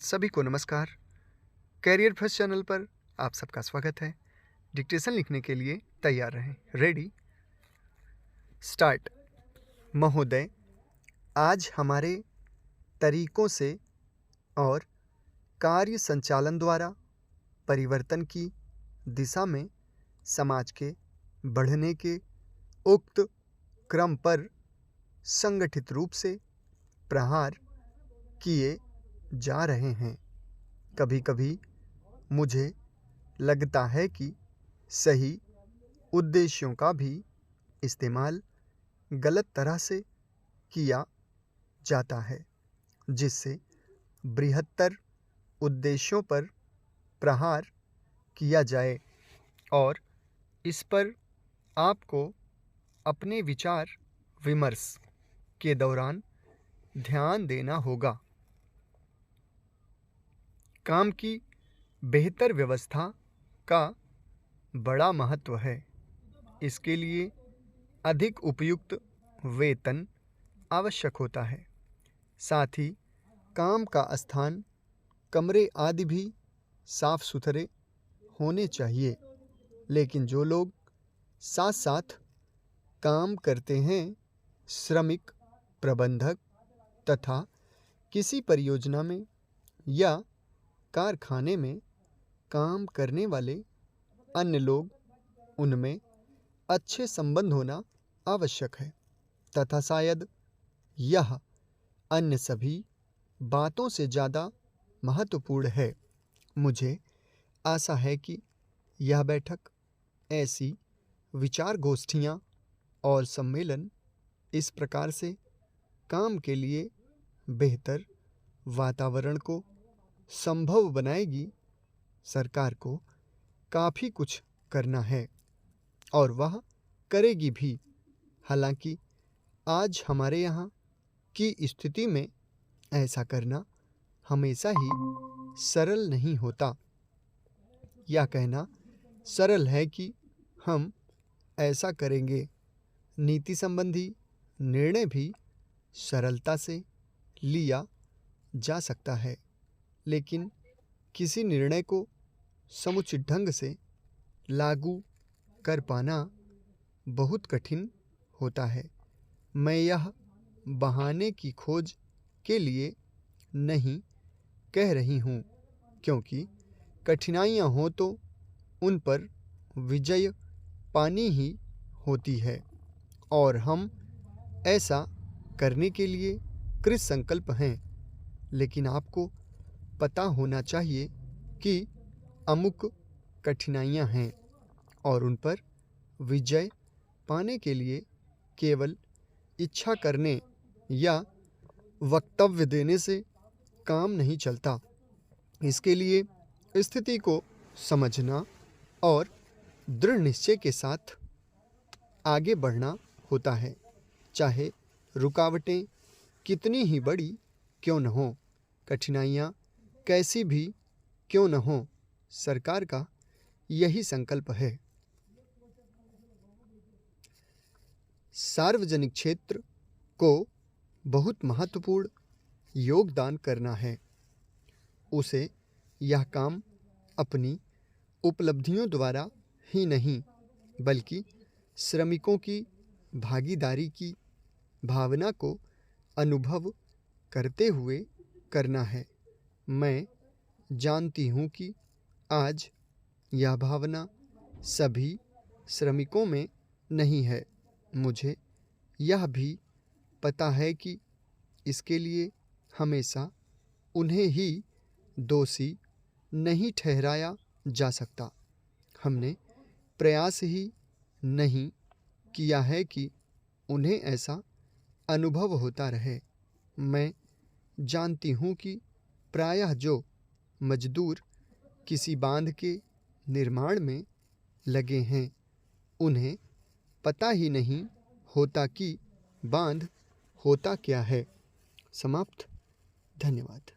सभी को नमस्कार। कैरियर फर्स्ट चैनल पर आप सबका स्वागत है। डिक्टेशन लिखने के लिए तैयार रहें। Ready start. महोदय, आज हमारे तरीकों से और कार्य संचालन द्वारा परिवर्तन की दिशा में समाज के बढ़ने के उक्त क्रम पर संगठित रूप से प्रहार किए जा रहे हैं। कभी कभी मुझे लगता है कि सही उद्देश्यों का भी इस्तेमाल गलत तरह से किया जाता है, जिससे बृहत्तर उद्देश्यों पर प्रहार किया जाए, और इस पर आपको अपने विचार विमर्श के दौरान ध्यान देना होगा। काम की बेहतर व्यवस्था का बड़ा महत्व है। इसके लिए अधिक उपयुक्त वेतन आवश्यक होता है। साथ ही काम का स्थान, कमरे आदि भी साफ सुथरे होने चाहिए। लेकिन जो लोग साथ साथ काम करते हैं, श्रमिक, प्रबंधक तथा किसी परियोजना में या कारखाने में काम करने वाले अन्य लोग, उनमें अच्छे संबंध होना आवश्यक है तथा शायद यह अन्य सभी बातों से ज़्यादा महत्वपूर्ण है। मुझे आशा है कि यह बैठक, ऐसी विचार गोष्ठियाँ और सम्मेलन इस प्रकार से काम के लिए बेहतर वातावरण को संभव बनाएगी। सरकार को काफ़ी कुछ करना है और वह करेगी भी। हालांकि आज हमारे यहाँ की स्थिति में ऐसा करना हमेशा ही सरल नहीं होता। यह कहना सरल है कि हम ऐसा करेंगे। नीति संबंधी निर्णय भी सरलता से लिया जा सकता है, लेकिन किसी निर्णय को समुचित ढंग से लागू कर पाना बहुत कठिन होता है। मैं यह बहाने की खोज के लिए नहीं कह रही हूँ, क्योंकि कठिनाइयाँ हो तो उन पर विजय पानी ही होती है, और हम ऐसा करने के लिए कृत संकल्प हैं। लेकिन आपको पता होना चाहिए कि अमुक कठिनाइयाँ हैं और उन पर विजय पाने के लिए केवल इच्छा करने या वक्तव्य देने से काम नहीं चलता। इसके लिए स्थिति को समझना और दृढ़ निश्चय के साथ आगे बढ़ना होता है, चाहे रुकावटें कितनी ही बड़ी क्यों न हो, कठिनाइयाँ कैसी भी क्यों न हो। सरकार का यही संकल्प है। सार्वजनिक क्षेत्र को बहुत महत्वपूर्ण योगदान करना है। उसे यह काम अपनी उपलब्धियों द्वारा ही नहीं, बल्कि श्रमिकों की भागीदारी की भावना को अनुभव करते हुए करना है। मैं जानती हूँ कि आज यह भावना सभी श्रमिकों में नहीं है। मुझे यह भी पता है कि इसके लिए हमेशा उन्हें ही दोषी नहीं ठहराया जा सकता। हमने प्रयास ही नहीं किया है कि उन्हें ऐसा अनुभव होता रहे। मैं जानती हूँ कि प्रायः जो मजदूर किसी बांध के निर्माण में लगे हैं, उन्हें पता ही नहीं होता कि बांध होता क्या है। समाप्त। धन्यवाद।